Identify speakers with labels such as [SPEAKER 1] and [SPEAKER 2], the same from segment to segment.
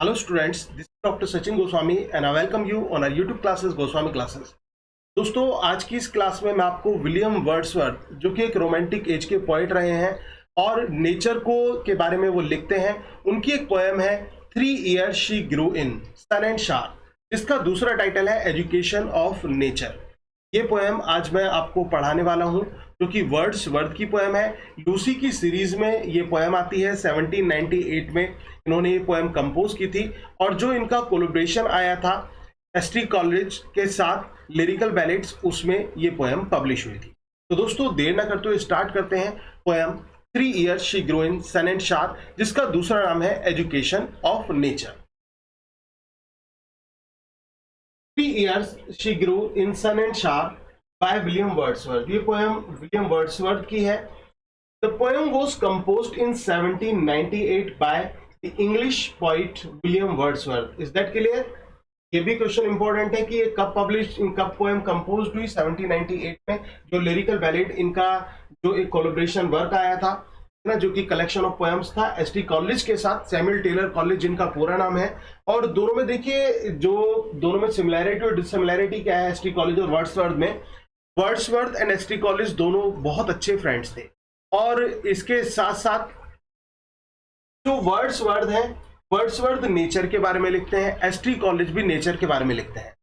[SPEAKER 1] Hello students, this is Dr. Sachin Goswami and I welcome you on our YouTube classes Goswami Classes। दोस्तों आज की इस class में मैं आपको विलियम वर्ड्सवर्थ जो कि एक रोमांटिक एज के पोइट रहे हैं और नेचर को के बारे में वो लिखते हैं, उनकी एक पोएम है 3 years she grew in sun and shower, इसका दूसरा टाइटल है एजुकेशन ऑफ नेचर। ये पोएम आज मैं आपको पढ़ाने वाला हूँ जो कि वर्ड्सवर्थ की पोएम है। लूसी की सीरीज में ये पोएम आती है। 1798 में इन्होंने ये पोएम कंपोज की थी और जो इनका कोलैबोरेशन आया था एसटी कॉलेज के साथ लिरिकल बैलेट्स, उसमें ये पोएम पब्लिश हुई थी। तो दोस्तों देर ना करते हुए स्टार्ट करते हैं poem 3 years she grew in sun and shower, जिसका दूसरा नाम है education of nature. 3 years she grew in sun and shower by William Wordsworth. ये पोएम विलियम वर्ड्सवर्थ की है। The poem was composed in 1798 by the English poet William Wordsworth. Is that clear? ये भी question important है कि ये कब poem composed हुई। 1798 में जो लिरिकल बैलेट इनका जो एक कोलैबोरेशन वर्क आया था ना, जो कि कलेक्शन ऑफ पोएम्स था एसटी कॉलेज के साथ, सैमुअल टेलर कॉलेज जिनका पूरा नाम है। और दोनों में देखिए जो दोनों में सिमिलैरिटी और डिससिमिलैरिटी क्या है एसटी कॉलेज और वर्ड्सवर्थ में। वर्ड्सवर्थ एंड एसटी कॉलेज दोनों बहुत अच्छे फ्रेंड्स थे और इसके साथ साथ जो वर्ड्सवर्थ है, वर्ड्सवर्थ नेचर के बारे में लिखते हैं, एसटी कॉलेज भी नेचर के बारे में लिखते हैं।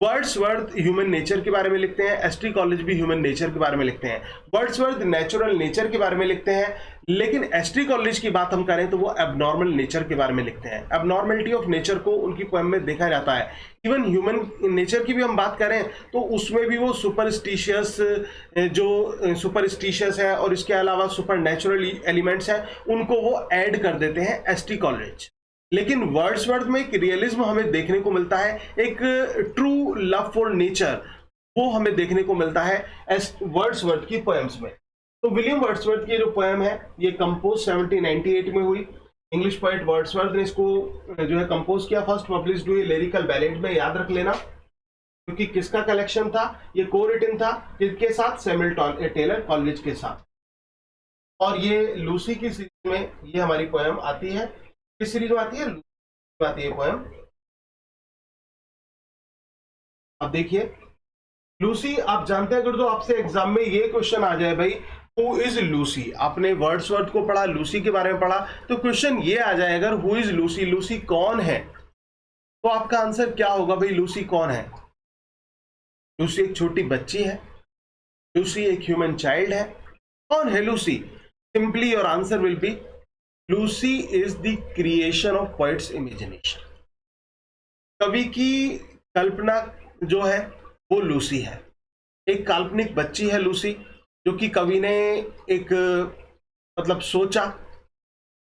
[SPEAKER 1] वर्ड्सवर्थ ह्यूमन नेचर के बारे में लिखते हैं, एसटी कॉलेज भी ह्यूमन नेचर के बारे में लिखते हैं। वर्ड्सवर्थ नेचुरल नेचर के बारे में लिखते हैं, लेकिन एसटी कॉलेज की बात हम करें तो वो एबनॉर्मल नेचर के बारे में लिखते हैं। एबनॉर्मलिटी ऑफ नेचर को उनकी पोएम में देखा जाता है। इवन ह्यूमन नेचर की भी हम बात करें तो उसमें भी वो सुपरस्टिशियस है और इसके अलावा सुपर नेचुरल एलिमेंट्स हैं, उनको वो ऐड कर देते हैं एसटी कॉलेज। लेकिन वर्ड्सवर्थ में एक रियलिज्म हमें देखने को मिलता है, एक ट्रू लव फॉर नेचर वो हमें देखने को मिलता है वर्ड्सवर्थ की पोएम्स में। तो विलियम वर्ड्सवर्थ की जो पोएम है ये कंपोज 1798 में हुई। इंग्लिश पोएट वर्ड्सवर्थ ने इसको जो है कंपोज किया। फर्स्ट पब्लिश्ड हुई लिरिकल बैलेट में, याद रख लेना, क्योंकि किसका कलेक्शन था ये, को रिटन था किसके साथ, सैमुअल टेलर कॉलेज के साथ। और ये लूसी की सीरीज में ये हमारी पोएम आती है। किस सीरीज में आती है? लूसी आती है पोएम। अब देखिए लूसी, आप जानते हैं अगर तो आपसे एग्जाम में ये क्वेश्चन आ जाए भाई हु इज लूसी, आपने वर्ड्सवर्थ को पढ़ा, लूसी के बारे में पढ़ा, तो क्वेश्चन ये आ जाए अगर हु इज लूसी, लूसी कौन है, तो आपका आंसर क्या होगा भाई? लूसी कौन है? लूसी एक छोटी बच्ची है, लूसी एक ह्यूमन चाइल्ड है। कौन है Lucy? Simply your answer will be Lucy is the creation of poets imagination. कवि की कल्पना जो है वो लूसी है। एक काल्पनिक बच्ची है लूसी, जो कि कवि ने एक मतलब सोचा,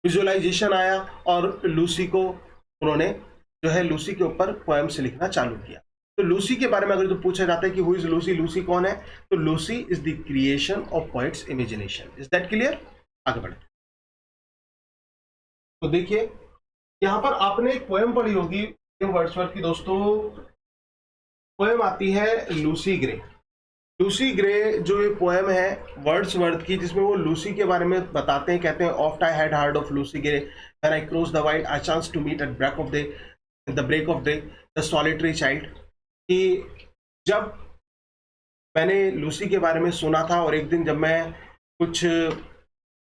[SPEAKER 1] विजुअलाइजेशन आया और लूसी को उन्होंने जो है लूसी के ऊपर पोएम्स लिखना चालू किया। तो लूसी के बारे में अगर तो पूछा जाता है कि हु इज लूसी, लूसी कौन है, तो Lucy is the creation of poets imagination. Is that clear? आगे बढ़े तो देखिए यहां पर आपने एक पोएम पढ़ी होगी वर्ड्सवर्थ की। दोस्तों पोएम आती है लूसी ग्रे। लूसी ग्रे जो ये पोएम है वर्ड्सवर्थ की, जिसमें वो लूसी के बारे में बताते हैं, कहते हैं oft I had heard of Lucy Gray when I crossed the wild I chanced to meet at break of day the solitary child. कि जब मैंने लूसी के बारे में सुना था और एक दिन जब मैं कुछ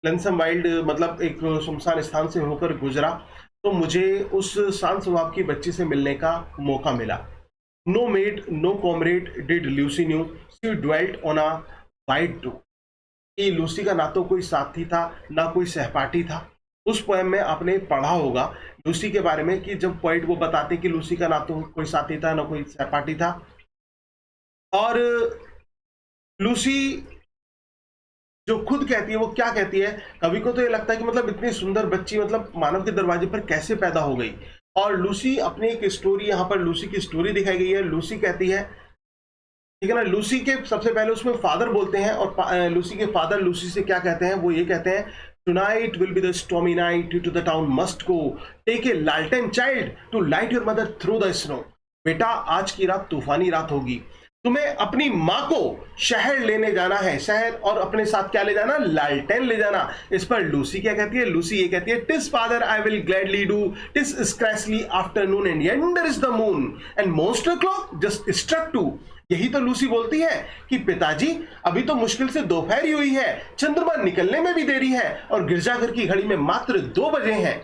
[SPEAKER 1] लनसम वाइल्ड मतलब एक सुनसान स्थान से होकर गुजरा तो मुझे उस शांत स्वभाव की बच्ची से मिलने का मौका मिला। No mate no comrade did Lucy knew she dwelt on a wide do. ये लूसी का ना तो कोई साथी था ना कोई सहपाठी था। उस पोएम में आपने पढ़ा होगा लूसी के बारे में कि जब पोएट वो बताते कि लूसी का ना तो कोई साथी था ना कोई सहपाठी था। और लूसी जो खुद कहती है वो क्या कहती है, कवि को तो ये लगता है कि मतलब इतनी सुंदर बच्ची मतलब मानव के दरवाजे पर कैसे पैदा हो गई। और लूसी अपनी एक स्टोरी, यहाँ पर लूसी की स्टोरी दिखाई गई है। लूसी कहती है, ठीक है ना, लूसी के सबसे पहले उसमें फादर बोलते हैं और लूसी के फादर लूसी से क्या कहते हैं, वो ये कहते हैं tonight will be the stormy night, you to the town must go, take a लालटेन child to light your mother through the snow. बेटा आज की रात तूफानी रात होगी, तुम्हें अपनी माँ को शहर लेने जाना है, शहर, और अपने साथ क्या ले जाना, लालटेन ले जाना। इस पर लूसी क्या कहती है, लूसी ये कहती है, TISS father I will gladly do, TISS स्क्रैचली afternoon and yonder is the moon and मोस्टर clock just struck to. यही तो लूसी बोलती है कि पिताजी अभी तो मुश्किल से दोपहर ही हुई है, चंद्रमा निकलने में भी देरी है और गिरजाघर की घड़ी में मात्र 2 बजे हैं।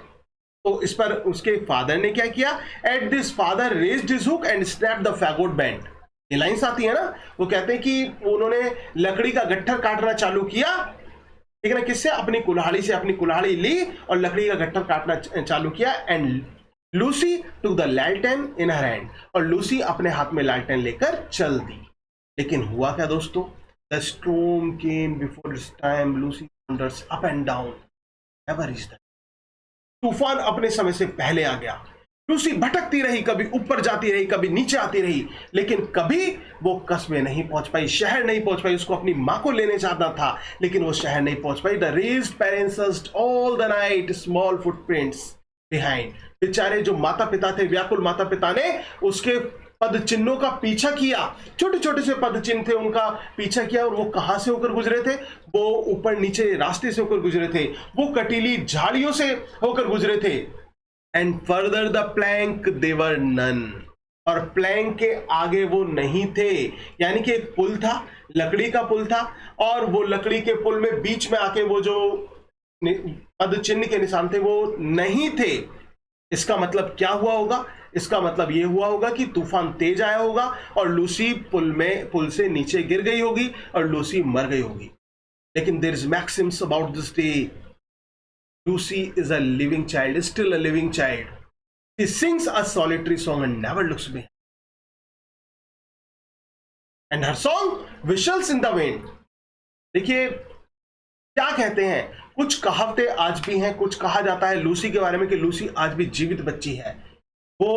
[SPEAKER 1] तो इस पर उसके फादर ने क्या किया, at this father raised his hook and snapped the faggot band. ये लाइंस आती है ना, वो कहते हैं कि उन्होंने लकड़ी का गट्ठर काटना चालू किया, ठीक है ना, किससे, अपनी कुल्हाड़ी से, अपनी कुल्हाड़ी ली और लकड़ी का गट्ठर काटना चालू किया। And Lucy took the lantern in her hand, और लूसी अपने हाथ में लालटेन लेकर चल दी। लेकिन हुआ क्या दोस्तों, the storm came before it's time, Lucy wonders up and down, never reached the. तूफान अपने समय से पहले आ गया। लूसी भटकती रही, कभी ऊपर जाती रही, कभी नीचे आती रही, लेकिन कभी वो कस्बे नहीं पहुंच पाई, शहर नहीं पहुंच पाई। उसको अपनी मां को लेने जाना था, लेकिन वो शहर नहीं पहुंच पाई। The wretched parents searched all the night, small footprints behind. बेचारे जो माता पिता थे, व्याकुल माता पिता ने उसके पद चिन्हों का पीछा किया, छोटे छोटे से पद चिन्ह थे, उनका पीछा किया। और वो कहां से होकर गुजरे थे, वो ऊपर नीचे रास्ते से होकर गुजरे थे, वो कटीली झाड़ियों से होकर गुजरे थे। And further the plank there were none, और प्लैंक के आगे वो नहीं थे। यानी कि एक पुल था, लकड़ी का पुल था, और वो लकड़ी के पुल में बीच में आके वो जो पद चिन्ह के निशान थे वो नहीं थे। इसका मतलब क्या हुआ होगा, इसका मतलब यह हुआ होगा कि तूफान तेज आया होगा और लूसी पुल से नीचे गिर गई होगी और लूसी मर गई होगी। लेकिन there is maxims about this day, Lucy is a living child, is still a living child. She sings a solitary song and never looks behind. And her song whistles in the wind. देखिए क्या कहते हैं, कुछ कहावतें आज भी हैं, कुछ कहा जाता है लूसी के बारे में कि लूसी आज भी जीवित बच्ची है। वो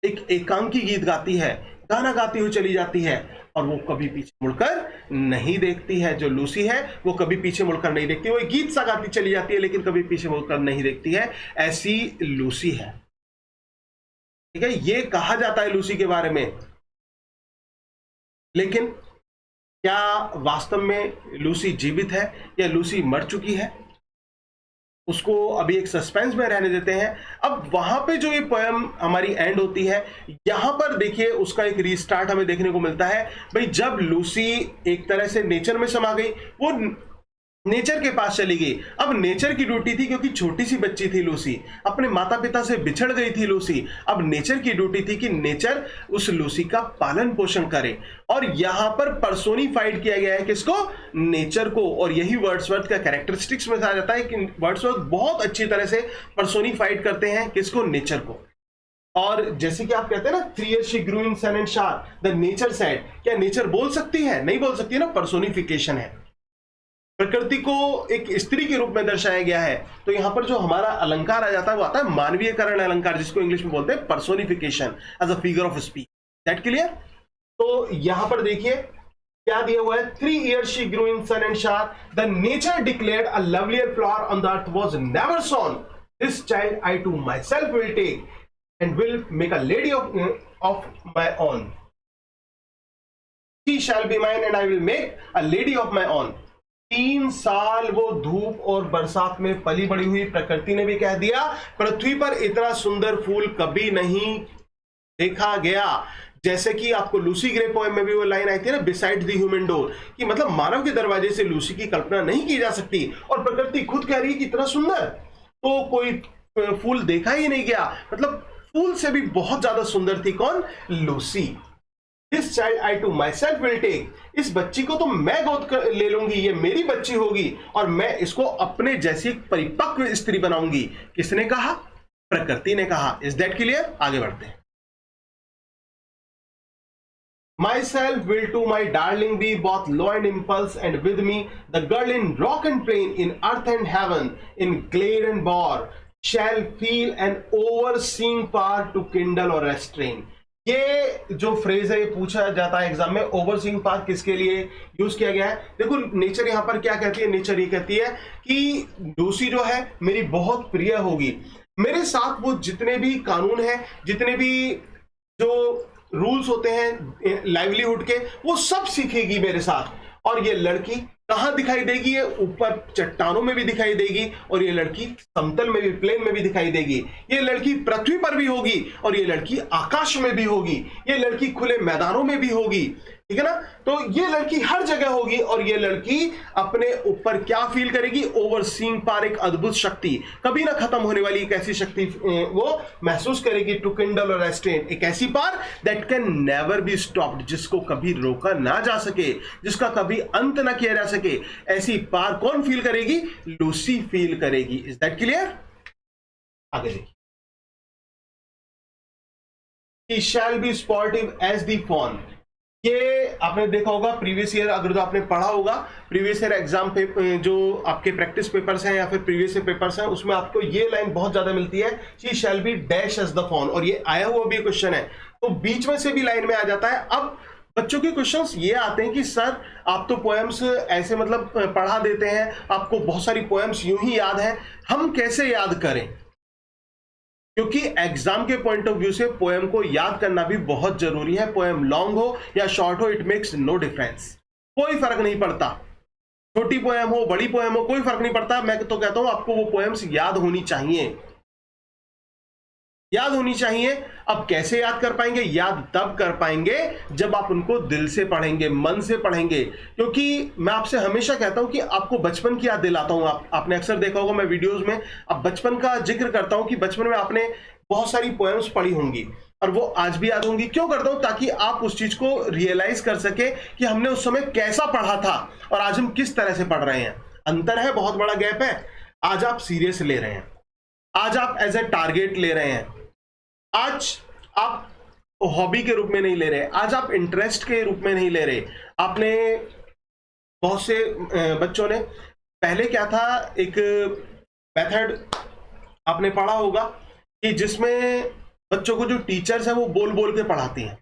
[SPEAKER 1] एक एकांकी गीत गाती है, गाना गाती हुई चली जाती है और वो कभी पीछे मुड़कर नहीं देखती है। जो लूसी है वो कभी पीछे मुड़कर नहीं देखती, वो एक गीत सा गाती चली जाती है लेकिन कभी पीछे मुड़कर नहीं देखती है। ऐसी लूसी है, ठीक है, ये कहा जाता है लूसी के बारे में। लेकिन क्या वास्तव में लूसी जीवित है या लूसी मर चुकी है, उसको अभी एक सस्पेंस में रहने देते हैं। अब वहां पे जो ये पोएम हमारी एंड होती है, यहां पर देखिए उसका एक रीस्टार्ट हमें देखने को मिलता है। भाई जब लूसी एक तरह से नेचर में समा गई, वो नेचर के पास चली गई। अब नेचर की ड्यूटी थी, क्योंकि छोटी सी बच्ची थी लूसी, अपने माता पिता से बिछड़ गई थी लूसी। अब नेचर की ड्यूटी थी कि नेचर उस लूसी का पालन पोषण करे, और यहां पर पर्सोनिफाइड किया गया है किसको, नेचर को। और यही वर्ड्सवर्थ का कैरेक्टरिस्टिक्स में कहा जाता है कि वर्ड्सवर्थ बहुत अच्छी तरह से पर्सोनिफाइड करते हैं किसको, नेचर को। और जैसे कि आप कहते हैं ना, 3 years she grew in sun and shower, the nature said, क्या नेचर बोल सकती है, नहीं बोल सकती है ना, पर्सोनिफिकेशन है। प्रकृति को एक स्त्री के रूप में दर्शाया गया है। तो यहां पर जो हमारा अलंकार आ जाता है वो आता है मानवीयकरण अलंकार, जिसको इंग्लिश में बोलते हैं personification as a figure of speech. That clear. तो यहां पर देखिए क्या दिया हुआ है, 3 years she grew in sun and shower, the nature declared a lovelier flower on the earth was never sown, this child I to myself will take and will make a lady of my own, she shall be mine and I will make a lady of my own। 3 साल वो धूप और बरसात में पली बड़ी हुई। प्रकृति ने भी कह दिया, पृथ्वी पर इतना सुंदर फूल कभी नहीं देखा गया। जैसे कि आपको लूसी ग्रे पोएम में भी वो लाइन आई थी ना, बिसाइड द ह्यूमन डोर, कि मतलब मानव के दरवाजे से लूसी की कल्पना नहीं की जा सकती। और प्रकृति खुद कह रही है कि इतना सुंदर तो कोई फूल देखा ही नहीं गया। मतलब फूल से भी बहुत ज्यादा सुंदर थी कौन, Lucy. This child I to myself will take, इस बच्ची को तो मैं गोद ले लूंगी, ये मेरी बच्ची होगी और मैं इसको अपने जैसी परिपक्व स्त्री बनाऊंगी। किसने कहा, प्रकृति ने कहा। Is that clear. आगे बढ़ते हैं। Myself will to my darling be both law and impulse, and with me the girl in rock and plain, in earth and heaven, in glade and bore, shall feel an overseeing power to kindle or restrain। ये जो phrase है ये पूछा जाता है exam में, overseeing power किसके लिए यूज किया गया है। देखो नेचर यहां पर क्या कहती है, नेचर ये कहती है कि लूसी जो है मेरी बहुत प्रिय होगी, मेरे साथ वो जितने भी कानून हैं, जितने भी जो रूल्स होते हैं लाइवलीहुड के, वो सब सीखेगी मेरे साथ। और ये लड़की कहां दिखाई देगी? ये ऊपर चट्टानों में भी दिखाई देगी, और ये लड़की समतल में भी, प्लेन में भी दिखाई देगी। ये लड़की पृथ्वी पर भी होगी, और ये लड़की आकाश में भी होगी। ये लड़की खुले मैदानों में भी होगी, ठीक है ना? तो ये लड़की हर जगह होगी, और ये लड़की अपने ऊपर क्या फील करेगी? ओवरसीइंग पावर, एक अद्भुत शक्ति, कभी ना खत्म होने वाली एक ऐसी शक्ति वो महसूस करेगी। टू किंडल और रेस्ट्रेन, एक ऐसी power that can never be stopped, जिसको कभी रोका ना जा सके, जिसका कभी अंत ना किया जा सके। ऐसी पावर कौन फील करेगी? लूसी फील करेगी। Is that clear? आगे देखिए। She shall be sportive as the fawn। ये आपने देखा होगा प्रीवियस ईयर, अगर तो आपने पढ़ा होगा प्रीवियस ईयर एग्जाम पेपर, जो आपके प्रैक्टिस पेपर्स हैं या फिर प्रीवियस ईयर पेपर्स हैं, उसमें आपको ये लाइन बहुत ज्यादा मिलती है, she shall be dash as the fawn. और ये आया हुआ भी क्वेश्चन है, तो बीच में से भी लाइन में आ जाता है। अब बच्चों के क्वेश्चंस ये आते हैं कि सर आप तो पोएम्स ऐसे मतलब पढ़ा देते हैं, आपको बहुत सारी पोएम्स यूं ही याद है, हम कैसे याद करें? क्योंकि एग्जाम के पॉइंट ऑफ व्यू से पोएम को याद करना भी बहुत जरूरी है। पोएम लॉन्ग हो या शॉर्ट हो, इट मेक्स नो डिफरेंस, कोई फर्क नहीं पड़ता। छोटी पोएम हो, बड़ी पोएम हो, कोई फर्क नहीं पड़ता। मैं तो कहता हूं आपको वो पोएम्स याद होनी चाहिए, याद होनी चाहिए। अब कैसे याद कर पाएंगे? याद तब कर पाएंगे जब आप उनको दिल से पढ़ेंगे, मन से पढ़ेंगे। क्योंकि मैं आपसे हमेशा कहता हूं कि आपको बचपन की याद दिलाता हूं। आपने अक्सर देखा होगा मैं वीडियोस में अब बचपन का जिक्र करता हूं कि बचपन में आपने बहुत सारी पोएम्स पढ़ी होंगी और वो आज भी याद होंगी। क्यों करता हूं? ताकि आप उस चीज को रियलाइज कर सके कि हमने उस समय कैसा पढ़ा था और आज हम किस तरह से पढ़ रहे हैं। अंतर है, बहुत बड़ा गैप है। आज आप सीरियस ले रहे हैं, आज आप एज ए टारगेट ले रहे हैं, आज आप हॉबी के रूप में नहीं ले रहे, आज आप इंटरेस्ट के रूप में नहीं ले रहे। आपने बहुत से बच्चों ने, पहले क्या था, एक मेथड आपने पढ़ा होगा कि जिसमें बच्चों को जो टीचर्स है वो बोल बोल के पढ़ाती हैं।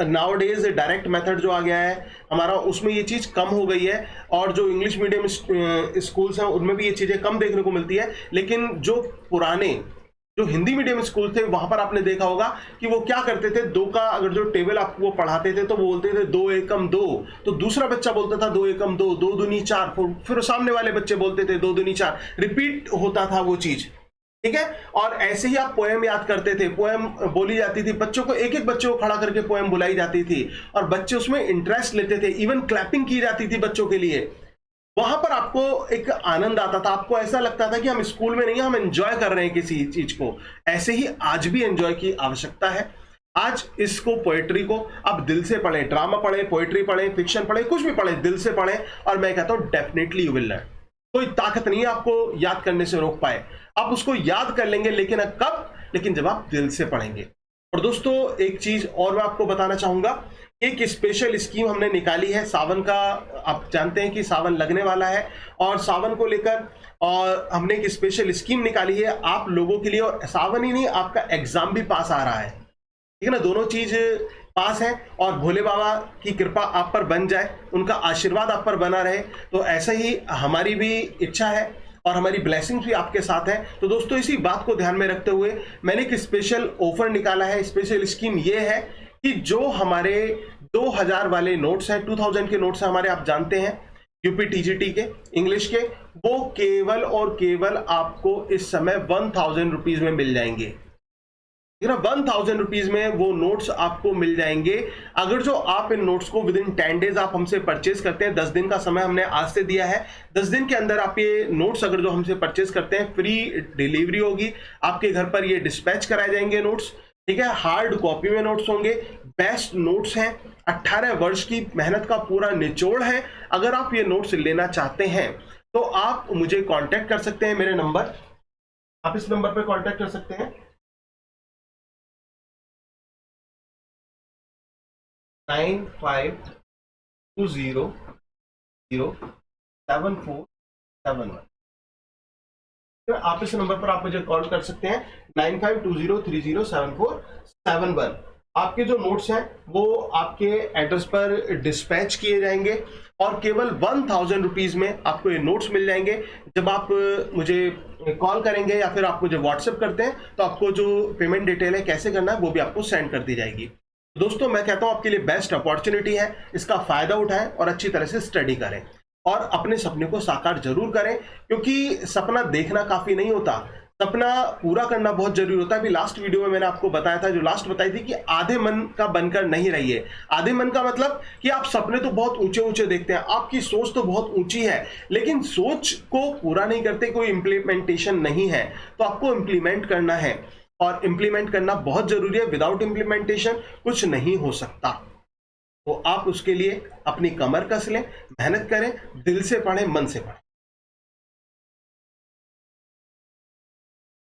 [SPEAKER 1] नाउ डेज डायरेक्ट मेथड जो आ गया है हमारा, उसमें ये चीज कम हो गई है, और जो इंग्लिश मीडियम स्कूल्स हैं उनमें भी ये चीजें कम देखने को मिलती है। लेकिन जो पुराने जो हिंदी मीडियम स्कूल थे वहां पर आपने देखा होगा कि वो क्या करते थे, दो का अगर जो टेबल आपको वो पढ़ाते थे तो वो बोलते थे 2 एकम 2, तो दूसरा बच्चा बोलता था 2 एकम 2, 2 दूनी 4, फिर सामने वाले बच्चे बोलते थे 2 दूनी 4, रिपीट होता था वो चीज, ठीक है। और ऐसे ही आप पोएम याद करते थे, पोएम बोली जाती थी, बच्चों को एक एक बच्चे को खड़ा करके पोएम बुलाई जाती थी और बच्चे उसमें इंटरेस्ट लेते थे, इवन क्लैपिंग की जाती थी बच्चों के लिए। वहां पर आपको एक आनंद आता था, आपको ऐसा लगता था कि हम स्कूल में नहीं है, हम एंजॉय कर रहे हैं किसी चीज को। ऐसे ही आज भी एंजॉय की आवश्यकता है। आज इसको, पोएट्री को आप दिल से पढ़ें, ड्रामा पढ़ें, पोएट्री पढ़ें, फिक्शन पढ़ें, कुछ भी पढ़ें, दिल से पढ़ें, और मैं कहता हूं डेफिनेटली यू विल लर्न। कोई ताकत नहीं है आपको याद करने से रोक पाए। आप उसको याद कर लेंगे, लेकिन कब? लेकिन जब आप दिल से पढ़ेंगे। और दोस्तों एक चीज और मैं आपको बताना चाहूंगा, एक स्पेशल स्कीम हमने निकाली है सावन का। आप जानते हैं कि सावन लगने वाला है, और सावन को लेकर और हमने एक स्पेशल स्कीम निकाली है आप लोगों के लिए। और सावन ही नहीं, आपका एग्जाम भी पास आ रहा है, ठीक है ना, दोनों चीज पास है। और भोले बाबा की कृपा आप पर बन जाए, उनका आशीर्वाद आप पर बना रहे, तो ऐसा ही हमारी भी इच्छा है और हमारी ब्लेसिंग्स भी आपके साथ है। तो दोस्तों इसी बात को ध्यान में रखते हुए मैंने एक स्पेशल ऑफर निकाला है। स्पेशल स्कीम ये है कि जो हमारे 2000 वाले नोट्स हैं, 2000 के नोट्स हैं हमारे, आप जानते हैं यूपी टीजीटी के इंग्लिश के, वो केवल और केवल आपको इस समय 1000 रुपीज में मिल जाएंगे, 1000 रुपीज में वो नोट्स आपको मिल जाएंगे। अगर जो आप इन नोट्स को विद इन 10 डेज आप हमसे परचेज करते हैं, 10 दिन का समय हमने आज से दिया है, 10 दिन के अंदर आप ये नोट्स अगर जो हमसे परचेज करते हैं, फ्री डिलीवरी होगी, आपके घर पर ये डिस्पैच कराए जाएंगे नोट्स, ठीक है। हार्ड कॉपी में नोट्स होंगे, बेस्ट नोट्स हैं, 18 वर्ष की मेहनत का पूरा निचोड़ है। अगर आप ये नोट्स लेना चाहते हैं तो आप मुझे कांटेक्ट कर सकते हैं, मेरे नंबर, आप इस नंबर पर कांटेक्ट कर सकते हैं 95200747 आप इस नंबर पर आप मुझे कॉल कर सकते हैं 9520307471। आपके जो नोट्स हैं वो आपके एड्रेस पर डिस्पैच किए जाएंगे और केवल 1000 रुपीज में आपको ये नोट्स मिल जाएंगे। जब आप मुझे कॉल करेंगे या फिर आप मुझे व्हाट्सएप करते हैं तो आपको जो पेमेंट डिटेल है कैसे करना है वो भी आपको सेंड कर दी जाएगी। दोस्तों मैं कहता हूं आपके लिए बेस्ट अपॉर्चुनिटी है, इसका फायदा उठाएं और अच्छी तरह से स्टडी करें और अपने सपने को साकार जरूर करें, क्योंकि सपना देखना काफी नहीं होता, सपना पूरा करना बहुत जरूरी होता है। अभी लास्ट वीडियो में मैंने आपको बताया था, जो लास्ट बताई थी कि आधे मन का बनकर नहीं रहिए। आधे मन का मतलब कि आप सपने तो बहुत ऊंचे ऊंचे देखते हैं, आपकी सोच तो बहुत ऊंची है, लेकिन सोच को पूरा नहीं करते, कोई इंप्लीमेंटेशन नहीं है। तो आपको इंप्लीमेंट करना है और इंप्लीमेंट करना बहुत जरूरी है। विदाउट इंप्लीमेंटेशन कुछ नहीं हो सकता। तो आप उसके लिए अपनी कमर कस लें, मेहनत करें, दिल से पढ़ें, मन से पढ़ें।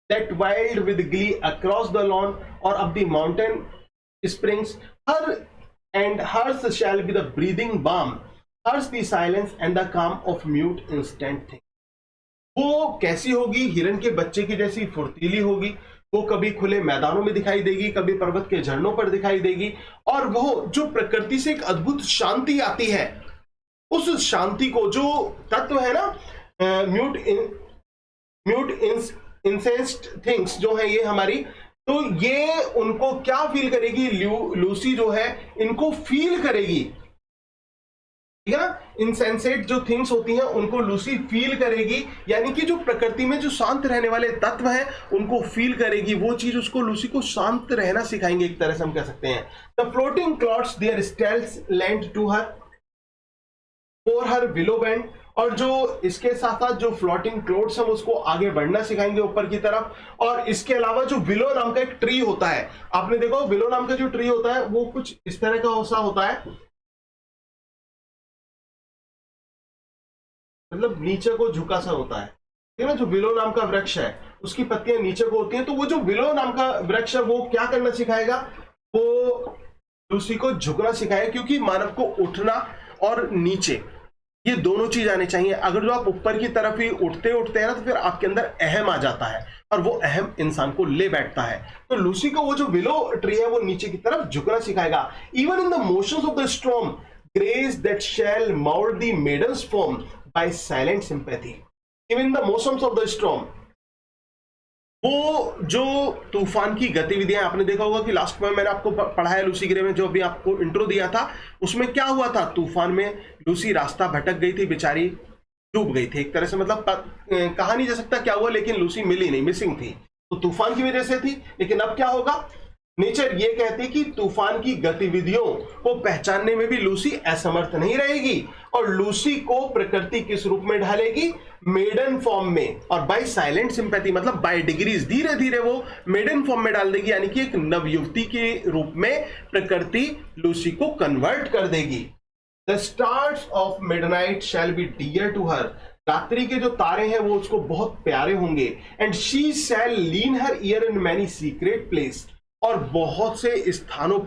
[SPEAKER 1] That wild with glee across the lawn or up the mountain springs, her and hers shall be the breathing balm, hers the silence and the calm of mute instant thing. वो कैसी होगी? हिरन के बच्चे की जैसी फुर्तीली होगी। वो कभी खुले मैदानों में दिखाई देगी, कभी पर्वत के झरनों पर दिखाई देगी, और वो जो प्रकृति से एक अद्भुत शांति आती है, उस शांति को, जो तत्व है ना म्यूट इंसेंस्ड थिंग्स जो है ये हमारी, तो ये उनको क्या फील करेगी? लूसी जो है इनको फील करेगी, ठीक है ना। इनसेंसेट जो थिंग्स होती हैं उनको लूसी फील करेगी, यानी कि जो प्रकृति में जो शांत रहने वाले तत्व हैं उनको फील करेगी। वो चीज उसको, लूसी को शांत रहना सिखाएंगे, एक तरह से हम कह सकते हैं। The floating clouds their steals land to her for her willow bend, और जो इसके साथ साथ जो फ्लोटिंग क्लाउड्स हैं उसको आगे बढ़ना सिखाएंगे ऊपर की तरफ। और इसके अलावा जो विलो नाम का एक ट्री होता है, आपने देखो विलो नाम का जो ट्री होता है वो कुछ इस तरह का होता है, मतलब नीचे को झुका सा होता है, ठीक है ना। जो विलो नाम का वृक्ष है उसकी पत्तियां नीचे को होती हैं। तो वो जो विलो नाम का वृक्ष है वो क्या करना सिखाएगा? वो लूसी को झुकना सिखाएगा, क्योंकि मानव को उठना और नीचे ये दोनों चीज आनी चाहिए। अगर जो आप ऊपर की तरफ ही उठते हैं ना तो फिर आपके अंदर अहम आ जाता है और वो अहम इंसान को ले बैठता है। तो लूसी को वो जो विलो ट्री है वो नीचे की तरफ झुकना सिखाएगा। Even in the motions of the storm grace that shell mould the maidens form by silent sympathy. Even in the motions of the storm, वो जो तूफान की गतिविधियां, आपने देखा होगा कि लास्ट में मैंने आपको पढ़ाया लूसी ग्रे में, जो अभी आपको इंट्रो दिया था, उसमें क्या हुआ था? तूफान में लूसी रास्ता भटक गई थी, बेचारी डूब गई थी एक तरह से, मतलब कहा नहीं जा सकता क्या हुआ, लेकिन लूसी मिली नहीं, मिसिंग थी। तो तूफान की वजह से थी। लेकिन अब क्या होगा? नेचर ये कहती कि तूफान की गतिविधियों को पहचानने में भी लूसी असमर्थ नहीं रहेगी, और लूसी को प्रकृति किस रूप में ढालेगी? मेडन फॉर्म में। और बाय साइलेंट सिंपैथी मतलब बाय डिग्रीज, धीरे धीरे वो मेडन फॉर्म में डाल देगी, यानी कि एक नवयुवती के रूप में प्रकृति लूसी को कन्वर्ट कर देगी। The stars of midnight shall be dear to her, रात्रि के जो तारे हैं वो उसको बहुत प्यारे होंगे। And she shall lean her ear in many secret place, और बहुत से स्थानों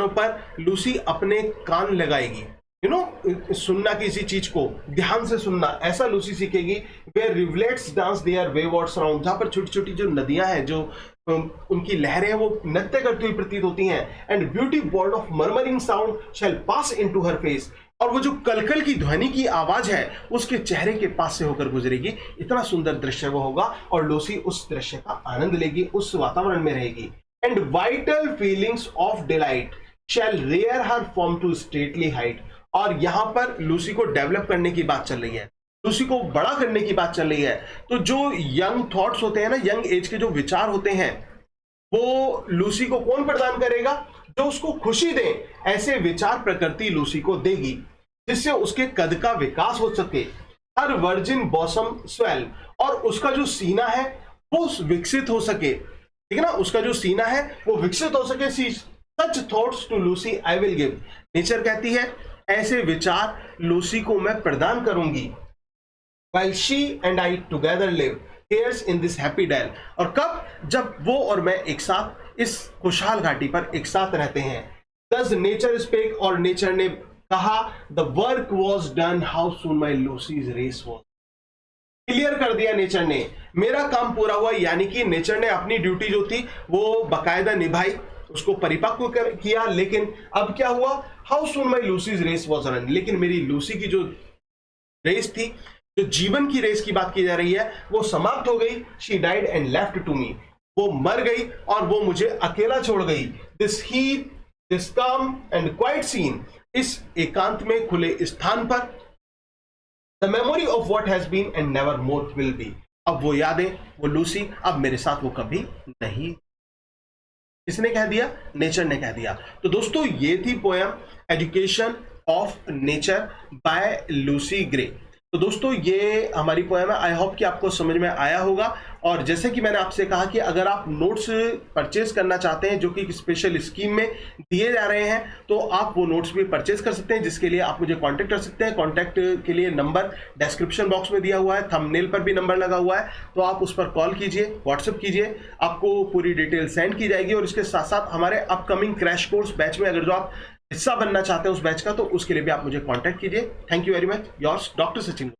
[SPEAKER 1] पर लूसी अपने कान लगाएगी, सुनना किसी चीज को ध्यान से सुनना, ऐसा लूसी सीखेगी। Where rivulets dance their waywards around, जहां पर छोटी छोटी जो नदियां हैं, जो उनकी लहरें हैं, वो नृत्य करती हुई प्रतीत होती हैं। And beauty born of murmuring sound shall pass into her face, और वो जो कलकल की ध्वनि की आवाज है उसके चेहरे के पास से होकर गुजरेगी। इतना सुंदर दृश्य वो होगा, और लूसी उस दृश्य का आनंद लेगी, उस वातावरण में रहेगी। And vital feelings of delight shall rear her form to stately height, और यहां पर लूसी को डेवलप करने की बात चल रही है, लूसी को बड़ा करने की बात चल रही है। तो जो यंग थॉट्स होते हैं ना, यंग एज के जो विचार होते हैं, वो लूसी को कौन प्रदान करेगा? जो उसको खुशी दे, ऐसे विचार प्रकृति लूसी को देगी, जिससे उसके कद का विकास हो सके। हर वर्जिन बॉसम स्वेल, और उसका जो सीना है वो विकसित हो सके, ठीक है ना, उसका जो सीना है वो विकसित हो सके। Such thoughts to Lucy I will give, nature कहती है ऐसे विचार लूसी को मैं प्रदान करूंगी। while she and I together live here in this happy dale, और कब? जब वो और मैं एक साथ इस खुशहाल घाटी पर एक साथ रहते हैं। Thus nature spake, और नेचर ने कहा, the work was done, how soon my Lucy's race was। Clear कर दिया नेचर ने, मेरा काम पूरा हुआ, यानी कि नेचर ने अपनी ड्यूटी जो थी वो बाकायदा निभाई, उसको परिपक्व किया। लेकिन अब क्या हुआ, how soon my Lucy's race was run, लेकिन मेरी लूसी की जो रेस थी, जो जीवन की रेस की बात की जा रही है, वो समाप्त हो गई। She died and left to me, वो मर गई और वो मुझे अकेला छोड़ गई। This heath, this calm and quiet scene, इस एकांत में खुले स्थान पर, the memory of what has been and never more will be, अब वो यादें, वो लूसी अब मेरे साथ वो कभी नहीं। किसने कह दिया, नेचर ने कह दिया। तो दोस्तों ये थी poem education of nature by Lucy grey. तो दोस्तों ये हमारी पोयम है, आई होप कि आपको समझ में आया होगा। और जैसे कि मैंने आपसे कहा कि अगर आप नोट्स परचेज करना चाहते हैं जो कि स्पेशल स्कीम में दिए जा रहे हैं, तो आप वो नोट्स भी परचेज कर सकते हैं, जिसके लिए आप मुझे कांटेक्ट कर सकते हैं। कांटेक्ट के लिए नंबर डिस्क्रिप्शन बॉक्स में दिया हुआ है, थंबनेल पर भी नंबर लगा हुआ है, तो आप उस पर कॉल कीजिए, व्हाट्सएप कीजिए, आपको पूरी डिटेल सेंड की जाएगी। और इसके साथ साथ हमारे अपकमिंग क्रैश कोर्स बैच में अगर जो आप हिस्सा बनना चाहते हैं उस बैच का, तो उसके लिए भी आप मुझे कॉन्टैक्ट कीजिए। Thank you very much, yours doctor Sachin.